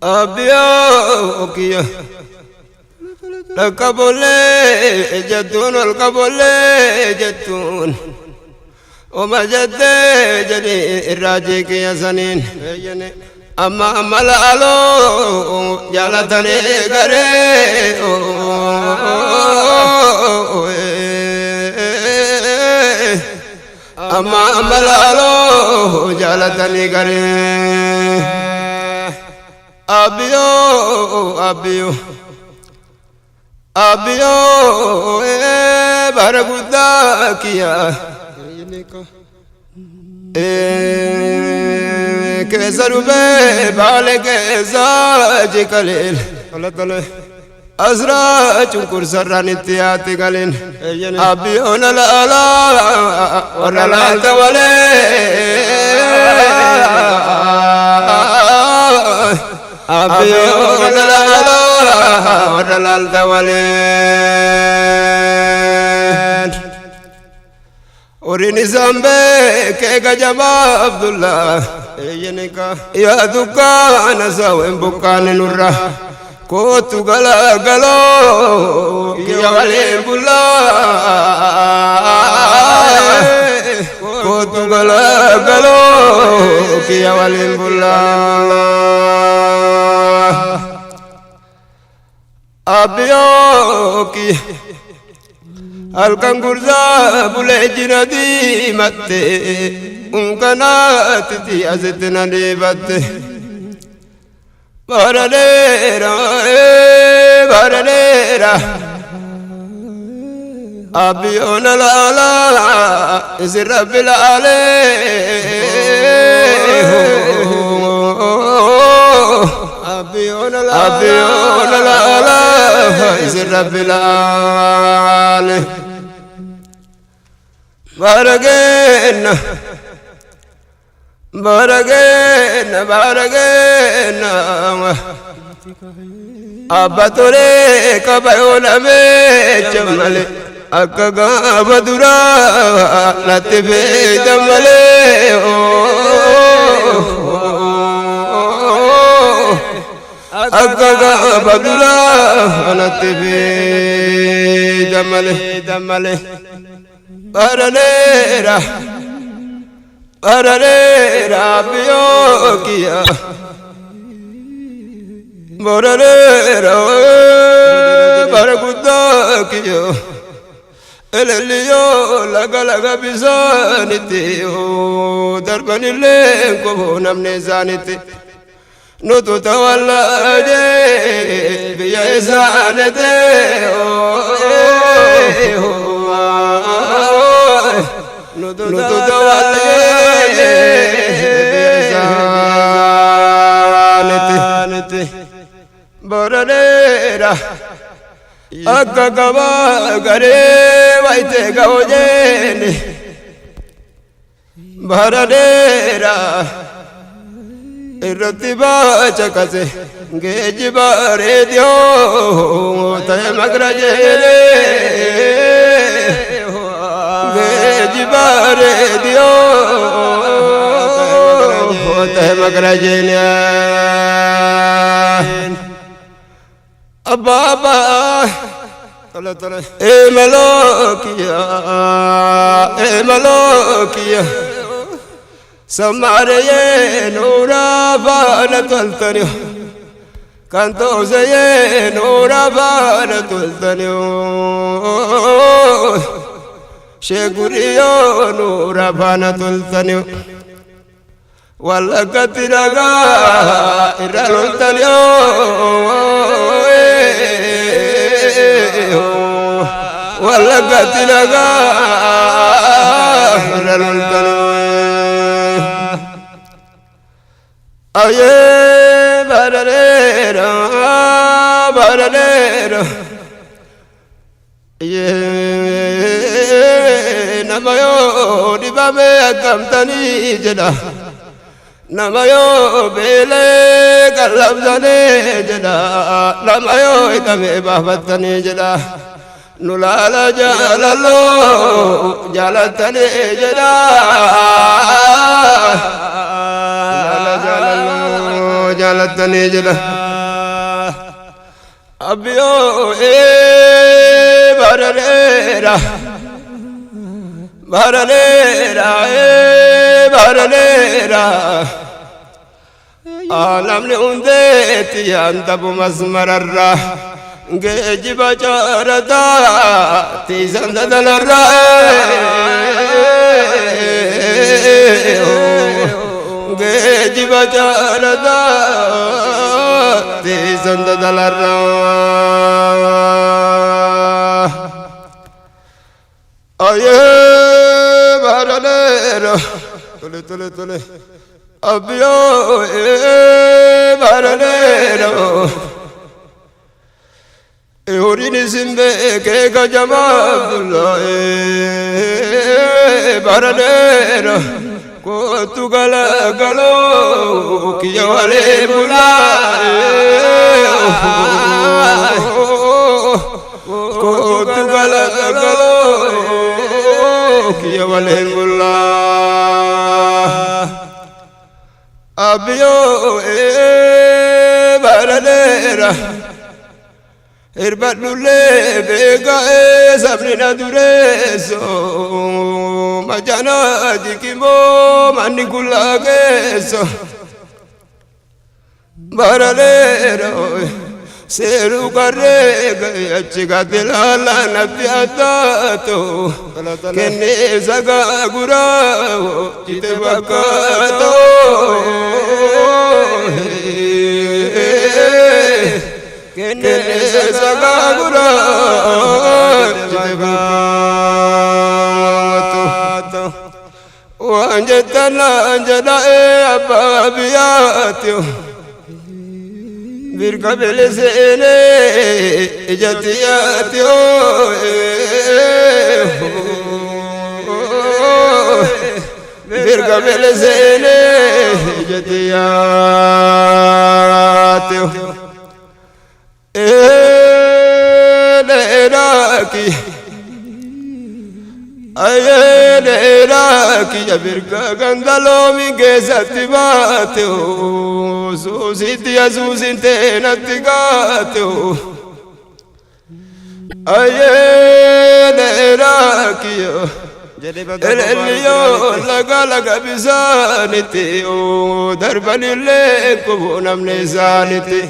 Abiyookiya Lakabolee jettuun ol kabolee jettuun Oma jettee jedhee irraa jeeqee saniin amma laaloo jaalatanii garee amma laaloo jaalatanii garee Abiyoo bara guddaa kiyyaa keessa dhufee baale keessa jikaleen asraa cunqursarraan itti yaatti galeen Abiyoon alaalaa warra laalta walee Abiyoon alaalaa warra laalta walee Orini zambe ke gajaba Abdullah ya dukana sawen bukane nurra kotu gala galo ya wale bulla kotu gala galo ya wale bulla Abiyoki Alkan gurza bule jinadi matte unkanat ti azitna debatte baradera Abiyoon alaalaa isi rabbil Abiyoon alaalaa isi rabbil Baragena Abba tole kabayoona meecha malee akka gaafa duraa natti feeta malee akka gaafa duraa natti feeta malee Baraleera Abiyookiya Baraleera bara guddaa kiyya eleliyoo laga bisaanitti darbanillee koboo namni isaanitti nutu tawallaaje biyya isaanitti nutu tawallaaje biyya isaanitti Baraleera akka gabaa garee wayitee ga'oojeeni Baraleera irratti baacakase geejjiba reediyoo ta'e magrajeene geejjiba reediyoo ta'e magrajeene Ababa Emalokiya Samareye nura bana tultaniyo Kantoseye nura bana tultaniyo Sheguriyo nura bana tultaniyo Wallagatti dhagaa irra loltaniyo Wallagatti dhagaa irra loltaniyo Ayee Baraleera nama yoo dhibame akkamtanii jedha nama yoo beelee qallabsanii jedha nama yoo hidhamee baafatanii jedha nu laala jaalaloo jaalatanii jedha جالتني جلا أبيو بارليرا بارليرا بارليرا عالم لوندتي أنت بمسمر الرا جيجي بجاردا تيزن دلرا جيجي بجاردا تيزن دلرا أيه بارليرا تولي تولي تولي أبيو بارليرا Eurini simbe ke kajamab Allah baranera ko tu gala galo kiya wale bula ko tu gala galo kiya wale bula abiyo baranera Irbadulle bega sabrina dureso majana dikimo manikula geso baralero seru karre achiga dilala nabiatato kenne zaga gura chite bakato kenne sagagura jibakato wanjetana anjada ababiyatyo virga belesene ijatiyatyo virga belesene ijatiyatyo Neraki Aye neraki ya birka gandalo mi gesati bate o susiti asusinte natigate o Aye neraki Elelio laga laga bisanite o darbanile kubunam nezanite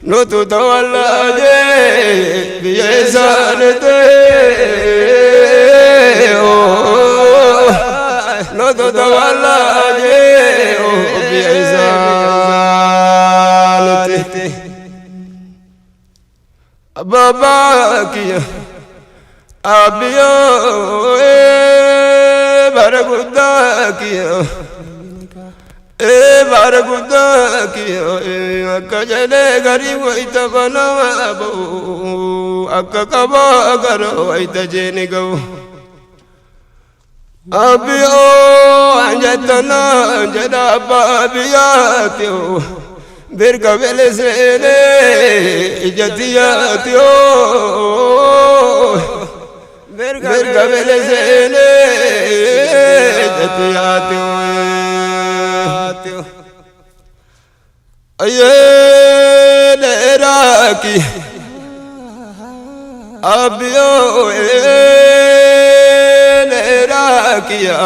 No tu tawalaje biyesanete No tu tawalaje biyesanete Baba kiya abiyo baraguda kiya baraguda kiyo akajale garibu itabana abo akakaba garo itajeni go abiyo anjatana anjada babiyatyo birka belesene ijatiyatyo birka belesene ijatiyatyo Aye neraki abiyo neraki ya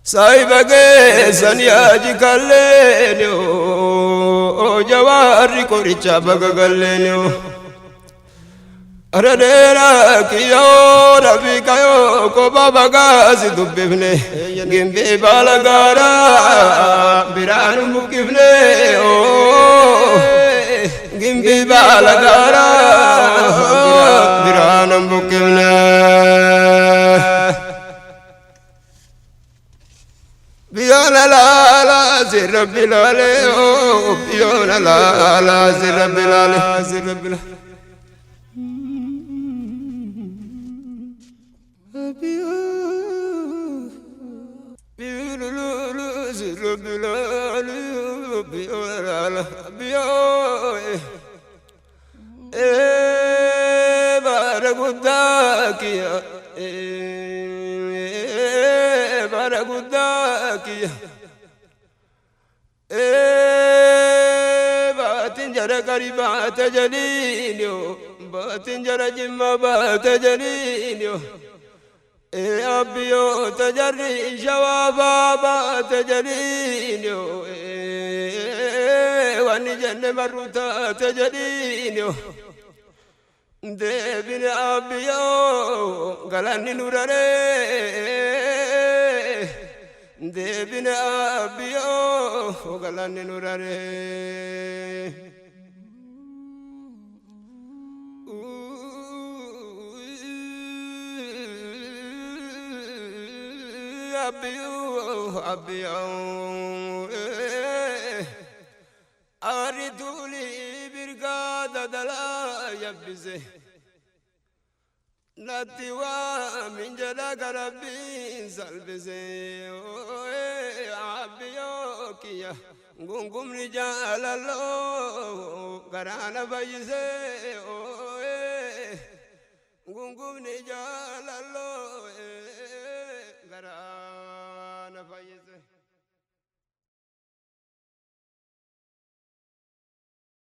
sai bage sanyaji kallenyo jawari koricha bagagallenyo neraki yo rabi kayo ko babagazi dubbevne gimbe balagara biranu mukivne gimbe balagara biranu mukivne biyona la la zirbilale biyona la la zirbilale zirbilale baatin jara qaribaata jaliinyo baatin jara jimma baata jaliinyo abbiyo tajarri shawaa baata jaliinyo wani jenne marruta tajaliinyo deebine abbiyo galanni nurare deebine abbiyo galanni nurare abbiyo ariduli birgada dala yabbise natiwa min jala garabin salbise abbiyo kiya gungumni jalalo garana bayise gungumni jalalo